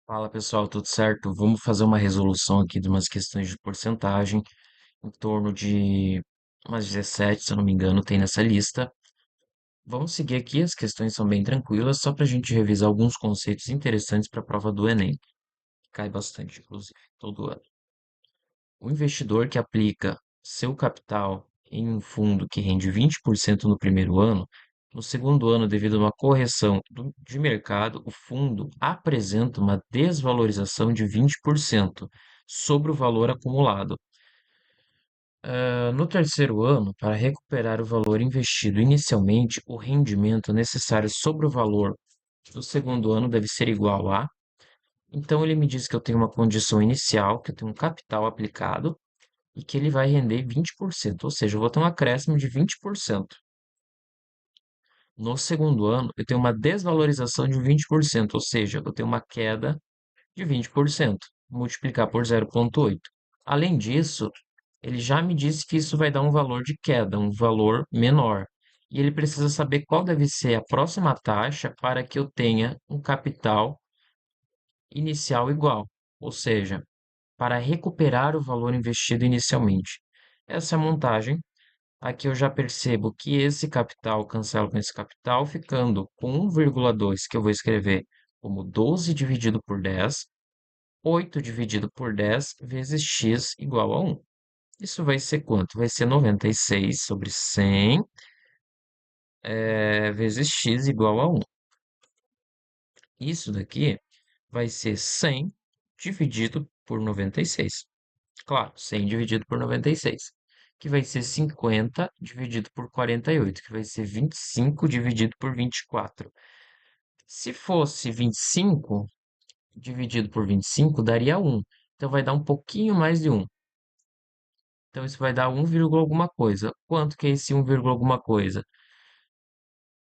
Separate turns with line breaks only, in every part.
Fala pessoal, tudo certo? Vamos fazer uma resolução aqui de umas questões de porcentagem, em torno de umas 17, se eu não me engano, tem nessa lista. Vamos seguir aqui, as questões são bem tranquilas, só para a gente revisar alguns conceitos interessantes para a prova do Enem, que cai bastante, inclusive, todo ano. O investidor que aplica seu capital em um fundo que rende 20% no primeiro ano, no segundo ano, devido a uma correção de mercado, o fundo apresenta uma desvalorização de 20% sobre o valor acumulado. No terceiro ano, para recuperar o valor investido inicialmente, o rendimento necessário sobre o valor do segundo ano deve ser igual a. Então, ele me diz que eu tenho uma condição inicial, que eu tenho um capital aplicado e que ele vai render 20%, ou seja, eu vou ter um acréscimo de 20%. No segundo ano, eu tenho uma desvalorização de 20%, ou seja, eu tenho uma queda de 20%, multiplicar por 0,8. Além disso, ele já me disse que isso vai dar um valor de queda, um valor menor. E ele precisa saber qual deve ser a próxima taxa para que eu tenha um capital inicial igual, ou seja, para recuperar o valor investido inicialmente. Essa é a montagem. Aqui eu já percebo que esse capital cancela com esse capital, ficando com 1,2, que eu vou escrever como 12 dividido por 10, 8 dividido por 10 vezes x igual a 1. Isso vai ser quanto? Vai ser 96 sobre 100 vezes x igual a 1. Isso daqui vai ser 100 dividido por 96. Claro, 100 dividido por 96, que vai ser 50 dividido por 48, que vai ser 25 dividido por 24. Se fosse 25 dividido por 25, daria 1. Então vai dar um pouquinho mais de 1. Então isso vai dar 1, alguma coisa. Quanto que é esse 1, alguma coisa?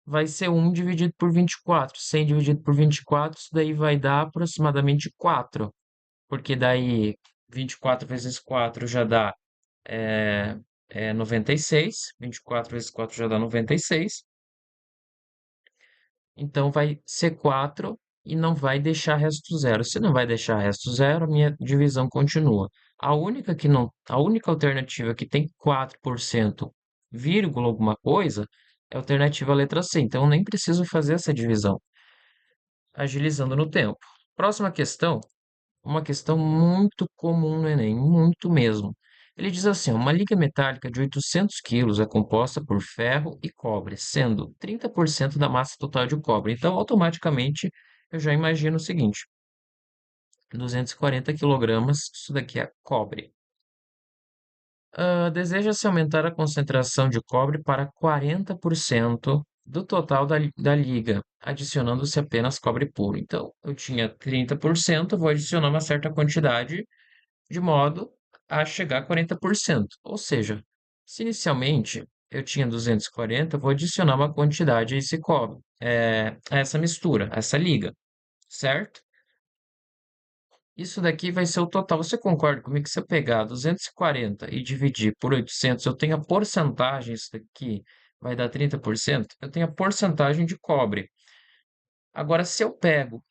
Vai ser 1 dividido por 24. 100 dividido por 24, isso daí vai dar aproximadamente 4. Porque daí 24 vezes 4 já dá é, 96. 24 vezes 4 já dá 96. Então vai ser 4 e não vai deixar resto zero. Se não vai deixar resto zero, a minha divisão continua. A única alternativa que tem 4%, vírgula alguma coisa, é a alternativa letra C. Então eu nem preciso fazer essa divisão, agilizando no tempo. Próxima questão, uma questão muito comum no Enem, muito mesmo. Ele diz assim: uma liga metálica de 800 quilos é composta por ferro e cobre, sendo 30% da massa total de cobre. Então, automaticamente, eu já imagino o seguinte: 240 quilogramas, isso daqui é cobre. Deseja-se aumentar a concentração de cobre para 40% do total da liga, adicionando-se apenas cobre puro. Então, eu tinha 30%, eu vou adicionar uma certa quantidade de modo a chegar a 40%. Ou seja, se inicialmente eu tinha 240, eu vou adicionar uma quantidade a esse cobre, a essa mistura, a essa liga, certo? Isso daqui vai ser o total. Você concorda comigo que se eu pegar 240 e dividir por 800, eu tenho a porcentagem, isso daqui vai dar 30%, eu tenho a porcentagem de cobre. Agora, se eu pego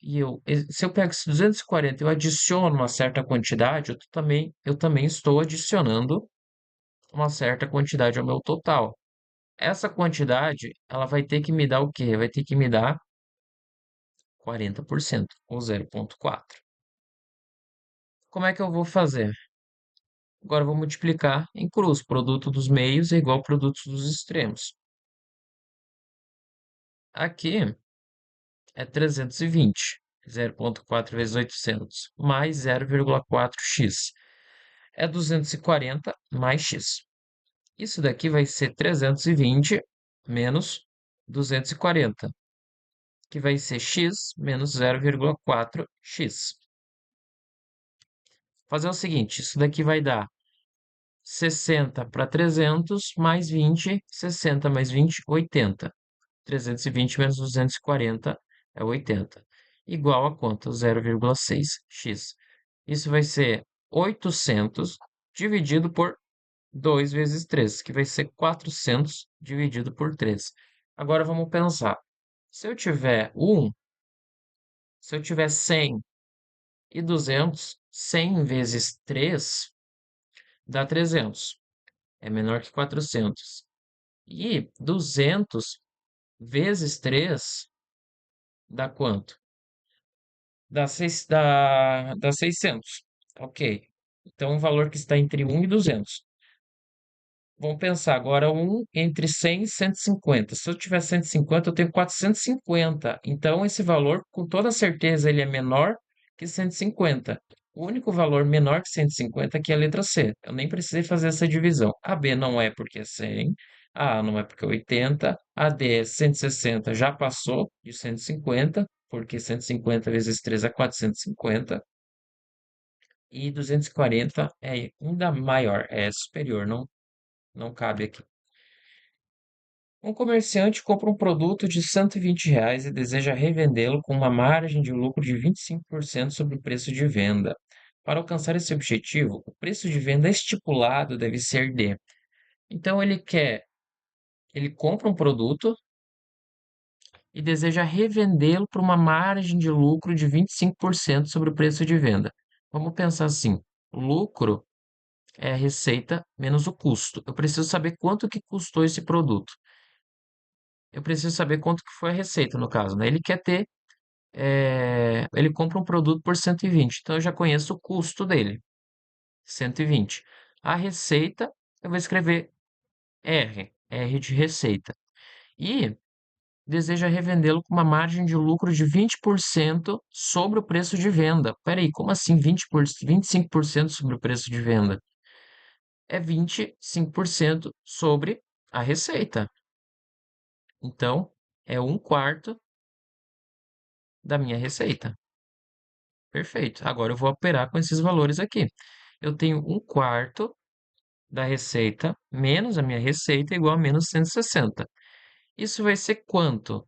esse 240 e eu adiciono uma certa quantidade, eu também estou adicionando uma certa quantidade ao meu total. Essa quantidade, ela vai ter que me dar o quê? Vai ter que me dar 40%, ou 0,4. Como é que eu vou fazer? Agora eu vou multiplicar em cruz. Produto dos meios é igual ao produto dos extremos. Aqui é 320. 0,4 vezes 800 mais 0,4x. É 240 mais x. Isso daqui vai ser 320 menos 240, que vai ser x menos 0,4x. Fazer o seguinte, isso daqui vai dar 60 para 300 mais 20, 60 mais 20, 80. 320 menos 240 é 80. Igual a quanto? 0,6x. Isso vai ser 800 dividido por 2 vezes 3, que vai ser 400 dividido por 3. Agora vamos pensar. Se eu tiver 1, se eu tiver 100 E 200, 100 vezes 3 dá 300. É menor que 400. E 200 vezes 3 dá quanto? Dá 600. Ok. Então, o valor que está entre 1 e 200. Vamos pensar agora entre 100 e 150. Se eu tiver 150, eu tenho 450. Então, esse valor, com toda certeza, ele é menor que 150. O único valor menor que 150 aqui é a letra C. Eu nem precisei fazer essa divisão. A B não é porque é 100, a não é porque é 80, a D é 160, já passou de 150, porque 150 vezes 3 é 450. E 240 é ainda maior, é superior, não cabe aqui. Um comerciante compra um produto de R$ 120 e deseja revendê-lo com uma margem de lucro de 25% sobre o preço de venda. Para alcançar esse objetivo, o preço de venda estipulado deve ser de. Então ele compra um produto e deseja revendê-lo por uma margem de lucro de 25% sobre o preço de venda. Vamos pensar assim: o lucro é a receita menos o custo. Eu preciso saber quanto que custou esse produto. Eu preciso saber quanto que foi a receita, no caso, né? Ele compra um produto por 120, então eu já conheço o custo dele, 120. A receita, eu vou escrever R de receita. E deseja revendê-lo com uma margem de lucro de 20% sobre o preço de venda. Peraí, como assim 25% sobre o preço de venda? É 25% sobre a receita. Então, é um quarto da minha receita. Perfeito. Agora eu vou operar com esses valores aqui. Eu tenho um quarto da receita menos a minha receita igual a menos 160. Isso vai ser quanto?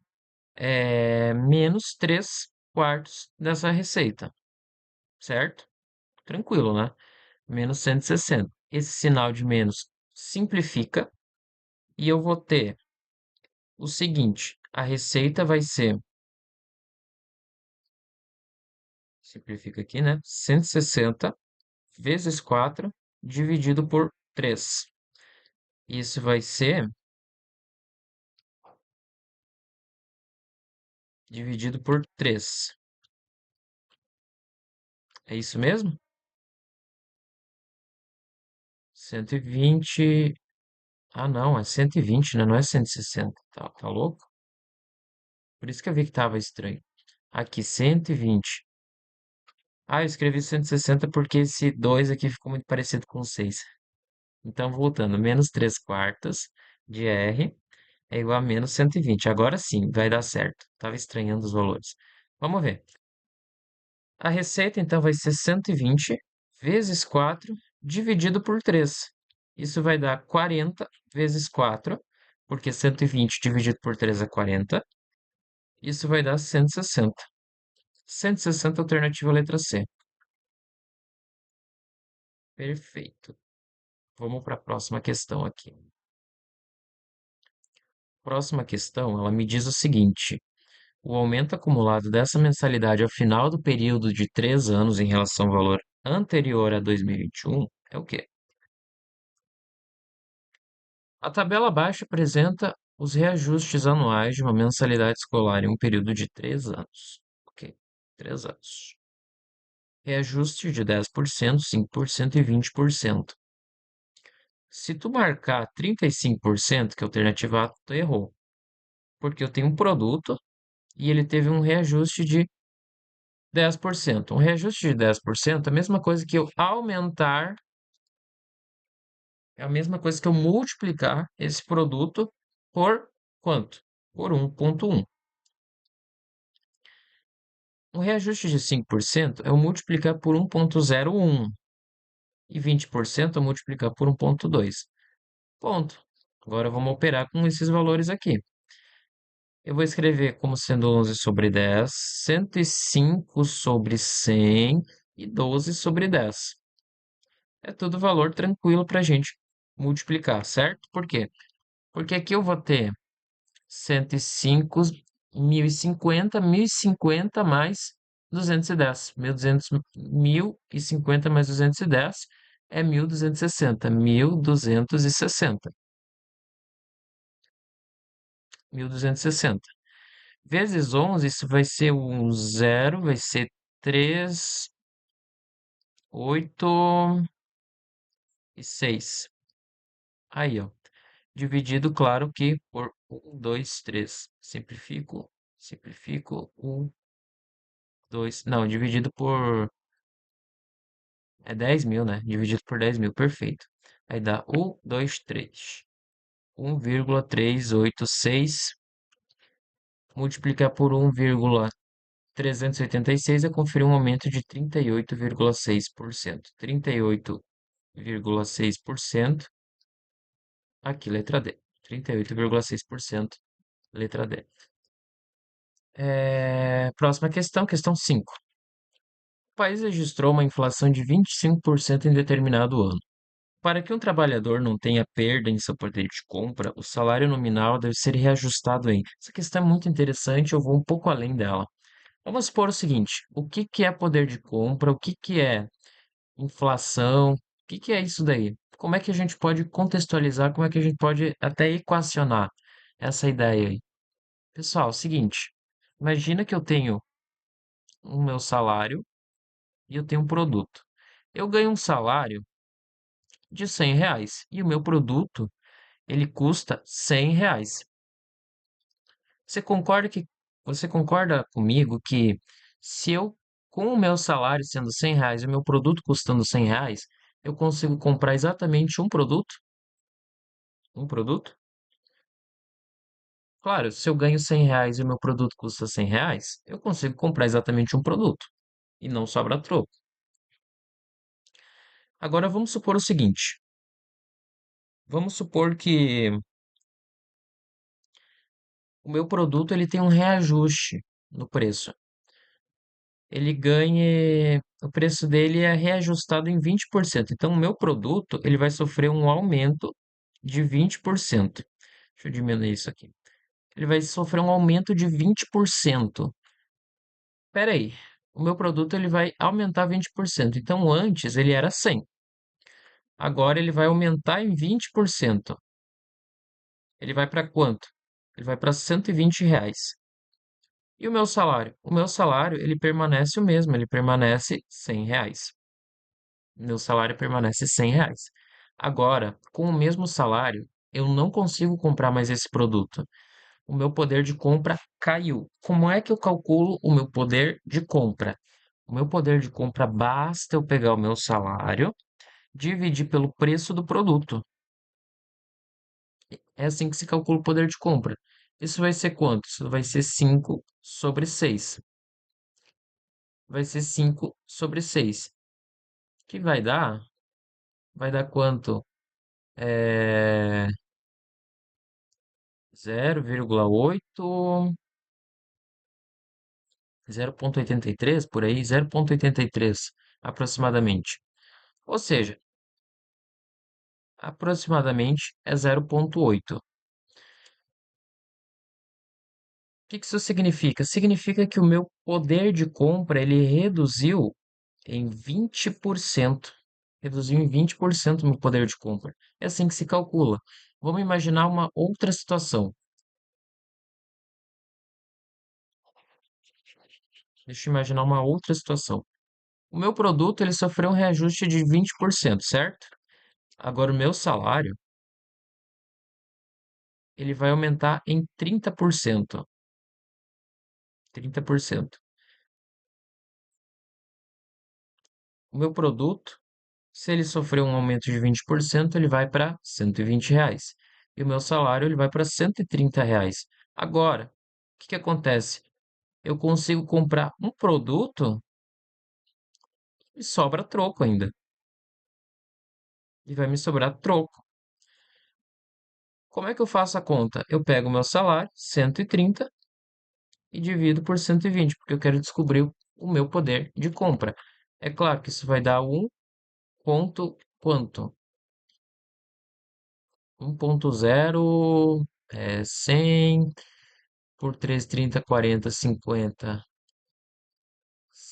Menos 3 quartos dessa receita, certo? Tranquilo, né? Menos 160. Esse sinal de menos simplifica e eu vou ter o seguinte: a receita vai ser, simplifica aqui, né? 160 vezes 4 dividido por 3. Isso vai ser dividido por 3. É isso mesmo? 120. Ah, não, é 120, né? Não é 160. Tá louco? Por isso que eu vi que tava estranho. Aqui, 120. Ah, eu escrevi 160 porque esse 2 aqui ficou muito parecido com 6. Então, voltando, menos 3 quartas de R é igual a menos 120. Agora sim, vai dar certo. Tava estranhando os valores. Vamos ver. A receita, então, vai ser 120 vezes 4 dividido por 3. Isso vai dar 40 vezes 4, porque 120 dividido por 3 é 40. Isso vai dar 160. 160, alternativa letra C. Perfeito. Vamos para a próxima questão aqui. Próxima questão, ela me diz o seguinte: o aumento acumulado dessa mensalidade ao final do período de 3 anos em relação ao valor anterior a 2021 é o quê? A tabela abaixo apresenta os reajustes anuais de uma mensalidade escolar em um período de 3 anos. Ok, 3 anos. Reajuste de 10%, 5% e 20%. Se tu marcar 35%, que é a alternativa A, tu errou. Porque eu tenho um produto e ele teve um reajuste de 10%. Um reajuste de 10% é a mesma coisa que eu aumentar, é a mesma coisa que eu multiplicar esse produto por quanto? Por 1,1. Um reajuste de 5% é eu multiplicar por 1,01 e 20% é multiplicar por 1,2. Ponto. Agora vamos operar com esses valores aqui. Eu vou escrever como sendo 11 sobre 10, 105 sobre 100 e 12 sobre 10. É tudo valor tranquilo para a gente multiplicar, certo? Por quê? Porque aqui eu vou ter 105, 1050 mais 210. 1050 mais 210 é 1260. 1260. 1260. Vezes 11, isso vai ser um zero, vai ser 3, 8 e 6. Aí, ó. Dividido, claro que por um, 2, 3. Simplifico, simplifico. Um, 2. Não, dividido por. É 10.000, né? Dividido por 10.000, perfeito. Aí dá 1, 2, 3. 1,386 multiplicar por 1,386 é conferir um aumento de 38,6%. 38,6%. Aqui, letra D. 38,6%, letra D. Próxima questão, questão 5. O país registrou uma inflação de 25% em determinado ano. Para que um trabalhador não tenha perda em seu poder de compra, o salário nominal deve ser reajustado em. Essa questão é muito interessante, eu vou um pouco além dela. Vamos supor o seguinte: o que que é poder de compra? O que que é inflação? O que que é isso daí? Como é que a gente pode contextualizar? Como é que a gente pode até equacionar essa ideia aí? Pessoal, é o seguinte: imagina que eu tenho o meu salário e eu tenho um produto. Eu ganho um salário de R$ 100 e o meu produto ele custa R$ 100. Você concorda que você concorda comigo que se eu, com o meu salário sendo R$ 100 e o meu produto custando R$ 100, eu consigo comprar exatamente um produto? Um produto? Claro, se eu ganho R$ 100 e o meu produto custa R$ 100, eu consigo comprar exatamente um produto e não sobra troco. Agora vamos supor o seguinte: vamos supor que o meu produto ele tem um reajuste no preço. Ele ganhe, o preço dele é reajustado em 20%. Então, o meu produto, ele vai sofrer um aumento de 20%. Deixa eu diminuir isso aqui. Ele vai sofrer um aumento de 20%. Espera aí. O meu produto ele vai aumentar 20%. Então, antes ele era 100. Agora ele vai aumentar em 20%. Ele vai para quanto? Ele vai para R$ 120. E o meu salário? O meu salário, ele permanece o mesmo, ele permanece R$ 100. Meu salário permanece R$ 100. Agora, com o mesmo salário, eu não consigo comprar mais esse produto. O meu poder de compra caiu. Como é que eu calculo o meu poder de compra? O meu poder de compra basta eu pegar o meu salário, dividir pelo preço do produto. É assim que se calcula o poder de compra. Isso vai ser quanto? Isso vai ser 5 sobre 6. Vai ser 5 sobre 6. Que vai dar? Vai dar quanto? É... 0,8, 0,83 por aí, 0,83 aproximadamente. Ou seja, aproximadamente é 0,8. O que que isso significa? Significa que o meu poder de compra ele reduziu em 20%. Reduziu em 20% o meu poder de compra. É assim que se calcula. Vamos imaginar uma outra situação. Deixa eu imaginar uma outra situação. O meu produto ele sofreu um reajuste de 20%, certo? Agora o meu salário ele vai aumentar em 30%. 30%. O meu produto, se ele sofreu um aumento de 20%, ele vai para R$ 120. E o meu salário ele vai para R$ 130. Agora, o que que acontece? Eu consigo comprar um produto e sobra troco ainda. E vai me sobrar troco. Como é que eu faço a conta? Eu pego o meu salário, 130, e divido por 120, porque eu quero descobrir o meu poder de compra. É claro que isso vai dar um ponto quanto? 1,0, 100 por 3, 30, 40, 50,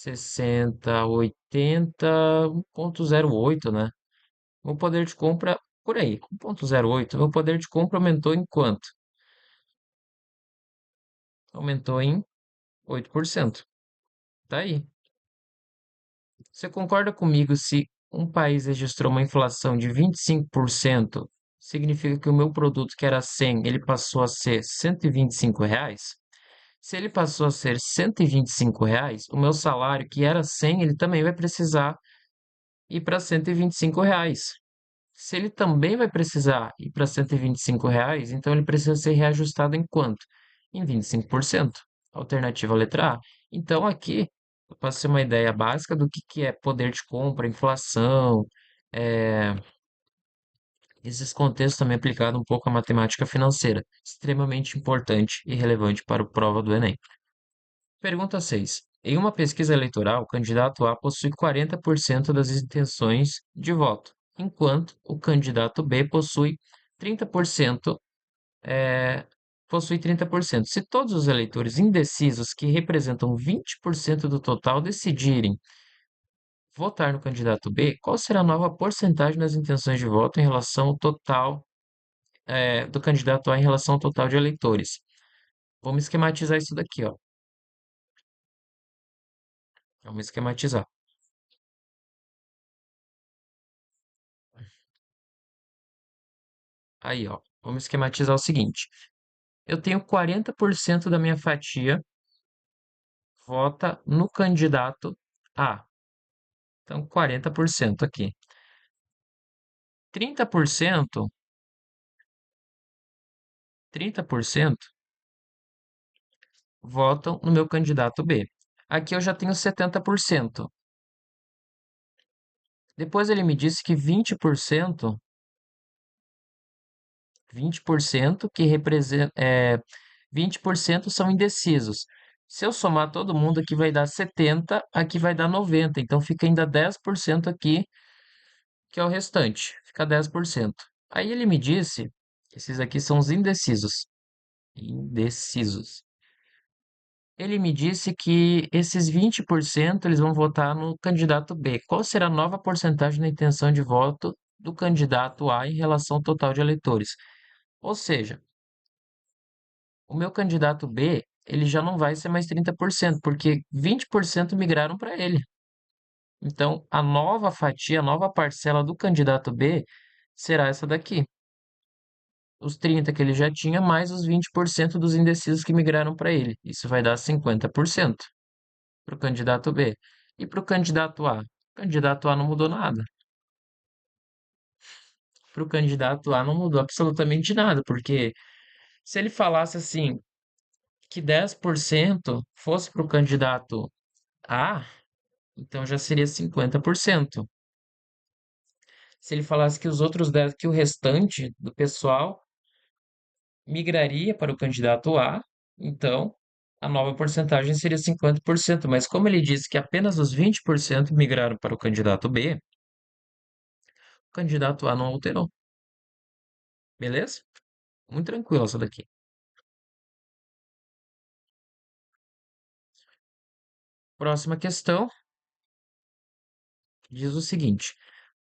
60, 80, 1,08, né? Meu poder de compra, por aí, 1,08. Meu poder de compra aumentou em quanto? Aumentou em 8%. Tá aí. Você concorda comigo se um país registrou uma inflação de 25%, significa que o meu produto que era 100, ele passou a ser R$ 125? Se ele passou a ser R$ 125, o meu salário, que era 100, ele também vai precisar ir para R$ 125. Se ele também vai precisar ir para R$ 125, então ele precisa ser reajustado em quanto? Em 25%. Alternativa letra A. Então aqui, para ser uma ideia básica do que é poder de compra, inflação, é, esses contextos também aplicados um pouco à matemática financeira, extremamente importante e relevante para o prova do Enem. Pergunta 6. Em uma pesquisa eleitoral, o candidato A possui 40% das intenções de voto, enquanto o candidato B possui 30%, é, possui 30%. Se todos os eleitores indecisos, que representam 20% do total, decidirem votar no candidato B, qual será a nova porcentagem das intenções de voto em relação ao total, do candidato A em relação ao total de eleitores? Vamos esquematizar isso daqui, ó. Vamos esquematizar. Aí, ó, vamos esquematizar o seguinte: eu tenho 40% da minha fatia vota no candidato A. Então, 40% aqui. 30%, 30% votam no meu candidato B. Aqui eu já tenho 70%. Depois ele me disse que 20% que representa, 20% são indecisos. Se eu somar todo mundo, aqui vai dar 70, aqui vai dar 90. Então fica ainda 10% aqui, que é o restante. Fica 10%. Aí ele me disse, esses aqui são os indecisos. Indecisos. Ele me disse que esses 20% eles vão votar no candidato B. Qual será a nova porcentagem da intenção de voto do candidato A em relação ao total de eleitores? Ou seja, o meu candidato B, ele já não vai ser mais 30%, porque 20% migraram para ele. Então, a nova fatia, a nova parcela do candidato B será essa daqui. Os 30 que ele já tinha, mais os 20% dos indecisos que migraram para ele. Isso vai dar 50% para o candidato B. E para o candidato A? O candidato A não mudou nada. Para o candidato A não mudou absolutamente nada, porque se ele falasse assim, que 10% fosse para o candidato A, então já seria 50%. Se ele falasse que os outros 10, que o restante do pessoal migraria para o candidato A, então a nova porcentagem seria 50%. Mas como ele disse que apenas os 20% migraram para o candidato B, o candidato A não alterou. Beleza? Muito tranquilo essa daqui. Próxima questão diz o seguinte: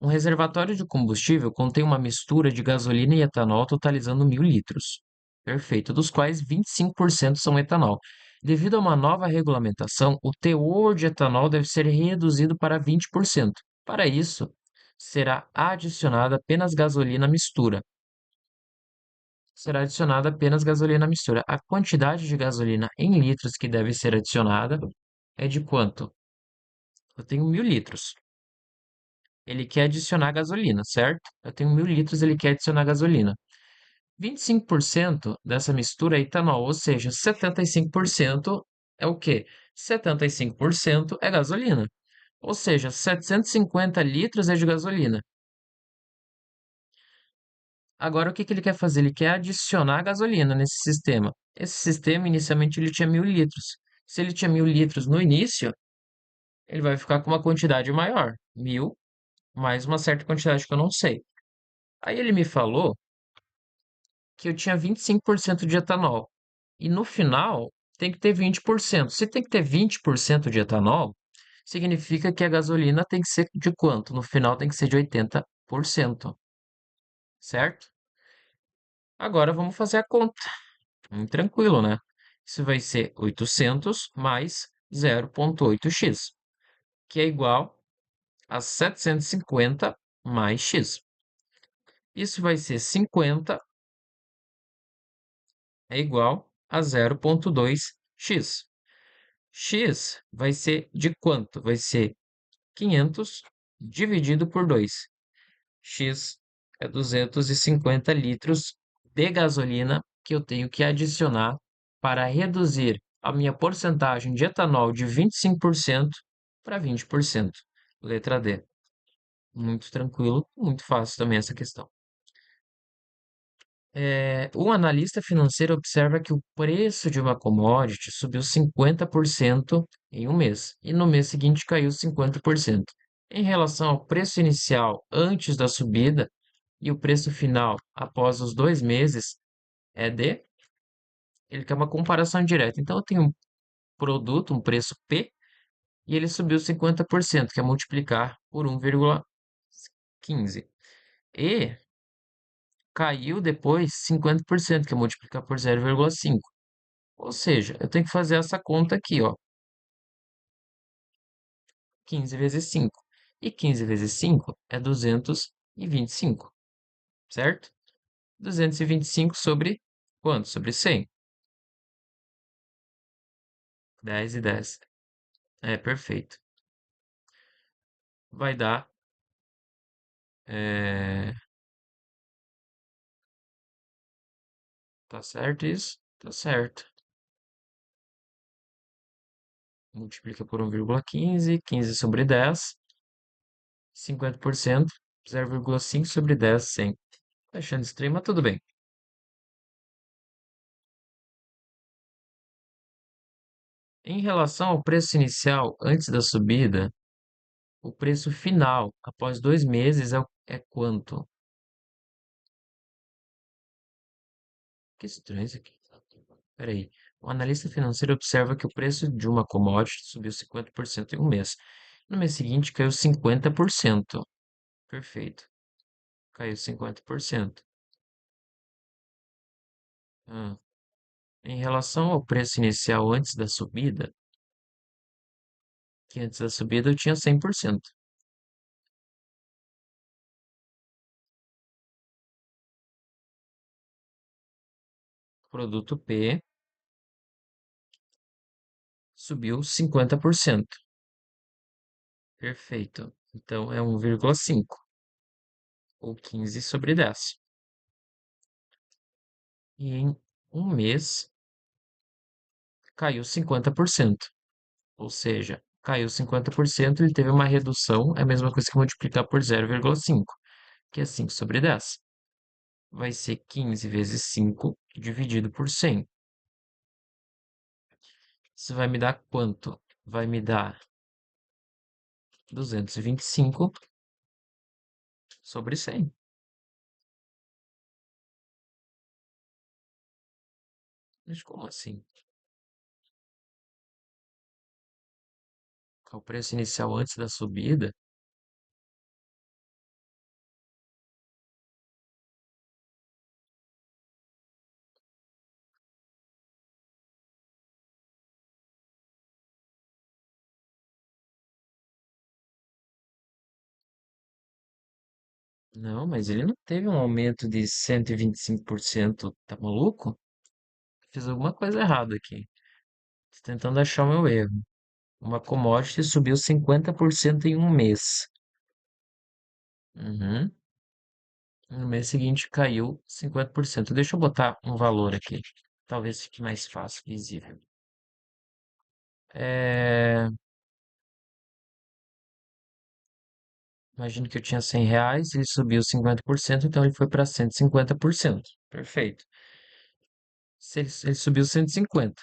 um reservatório de combustível contém uma mistura de gasolina e etanol totalizando 1.000 litros. Perfeito, dos quais 25% são etanol. Devido a uma nova regulamentação, o teor de etanol deve ser reduzido para 20%. Para isso, será adicionada apenas gasolina à mistura. Será adicionada apenas gasolina à mistura. A quantidade de gasolina em litros que deve ser adicionada é de quanto? Eu tenho 1.000 litros. Ele quer adicionar gasolina, certo? Eu tenho 1.000 litros, ele quer adicionar gasolina. 25% dessa mistura é etanol, ou seja, 75% é o quê? 75% é gasolina. Ou seja, 750 litros é de gasolina. Agora, o que que ele quer fazer? Ele quer adicionar gasolina nesse sistema. Esse sistema, inicialmente, ele tinha 1.000 litros. Se ele tinha 1.000 litros no início, ele vai ficar com uma quantidade maior. 1.000 mais uma certa quantidade que eu não sei. Aí ele me falou que eu tinha 25% de etanol. E no final tem que ter 20%. Se tem que ter 20% de etanol, significa que a gasolina tem que ser de quanto? No final tem que ser de 80%, certo? Agora vamos fazer a conta. Tranquilo, né? Isso vai ser 800 mais 0,8x, que é igual a 750 mais x. Isso vai ser 50 é igual a 0,2x. X vai ser de quanto? Vai ser 500 dividido por 2. X é 250 litros de gasolina que eu tenho que adicionar para reduzir a minha porcentagem de etanol de 25% para 20%. Letra D. Muito tranquilo, muito fácil também essa questão. Um analista financeiro observa que o preço de uma commodity subiu 50% em um mês e no mês seguinte caiu 50%. Em relação ao preço inicial antes da subida e o preço final após os 2 meses, é de. Ele quer uma comparação direta. Então, eu tenho um produto, um preço P, e ele subiu 50%, que é multiplicar por 1,15. E caiu depois 50%, que é multiplicar por 0,5. Ou seja, eu tenho que fazer essa conta aqui, ó. 15 vezes 5. E 15 vezes 5 é 225, certo? 225 sobre quanto? Sobre 100. 10 e 10. É, perfeito. Vai dar. é, Tá certo isso? Tá certo. Multiplica por 1,15. 15 sobre 10. 50%. 0,5 sobre 10, 100. Tá achando estranho, mas tudo bem. Em relação ao preço inicial antes da subida, o preço final após 2 meses é quanto? Que estranho isso aqui. Peraí. O analista financeiro observa que o preço de uma commodity subiu 50% em um mês. No mês seguinte, caiu 50%. Perfeito. Caiu 50%. Ah. Em relação ao preço inicial antes da subida, que antes da subida eu tinha 100%. Produto P subiu 50%. Perfeito. Então é 1,5 ou 15 sobre 10. E em um mês caiu 50%. Ou seja, caiu 50%, ele teve uma redução, é a mesma coisa que multiplicar por 0,5, que é 5 sobre 10. Vai ser 15 vezes 5 dividido por 100. Isso vai me dar quanto? Vai me dar 225 sobre 100. Mas como assim? O preço inicial antes da subida? Não, mas ele não teve um aumento de 125%. Tá maluco? Fiz alguma coisa errada aqui. Tô tentando achar o meu erro. Uma commodity subiu 50% em um mês. Uhum. No mês seguinte caiu 50%. Deixa eu botar um valor aqui. Talvez fique mais fácil, visível. É, Imagino que eu tinha R$ 100, ele subiu 50%, então ele foi para 150%. Perfeito. Se ele subiu 150,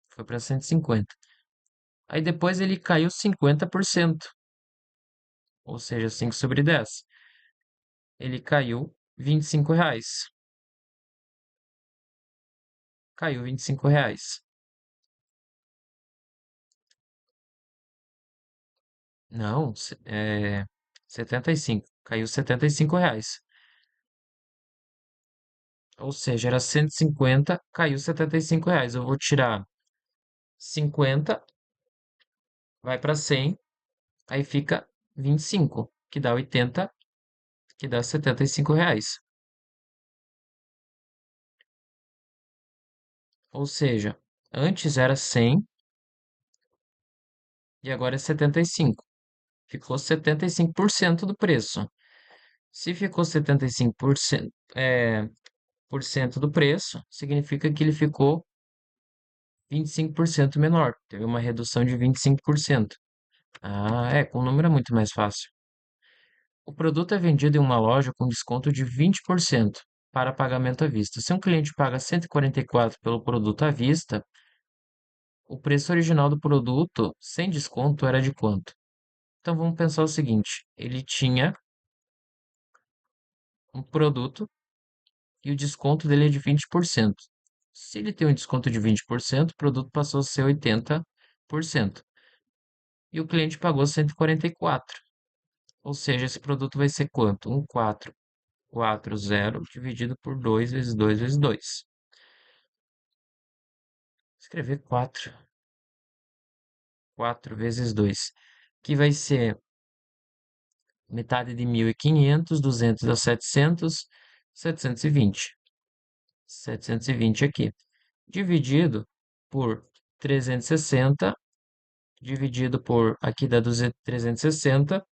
foi para 150. Aí depois ele caiu 50%, ou seja, 5 sobre 10. Ele caiu R$ 25. Caiu R$ 25. Não, 75. Caiu R$ 75. Ou seja, era 150, caiu R$ 75. Eu vou tirar 50, vai para 100, aí fica 25, que dá 80, que dá R$ 75. Ou seja, antes era 100 e agora é 75. Ficou 75% do preço. Se ficou 75%, por cento do preço, significa que ele ficou 25% menor. Teve uma redução de 25%. Ah, com o número é muito mais fácil. O produto é vendido em uma loja com desconto de 20% para pagamento à vista. Se um cliente paga 144 pelo produto à vista, o preço original do produto, sem desconto, era de quanto? Então vamos pensar o seguinte: ele tinha um produto e o desconto dele é de 20%. Se ele tem um desconto de 20%, o produto passou a ser 80%. E o cliente pagou 144. Ou seja, esse produto vai ser quanto? 1440 dividido por 2 vezes 2 vezes 2. Escrever 4 vezes 2, que vai ser metade de 1.500, 200 dá 700, 720. 720 aqui. Dividido por 360, dividido por, aqui dá 360,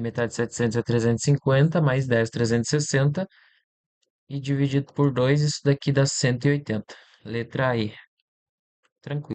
metade de 700 é 350, mais 10, 360, e dividido por 2, isso daqui dá 180. Letra E. Tranquilo.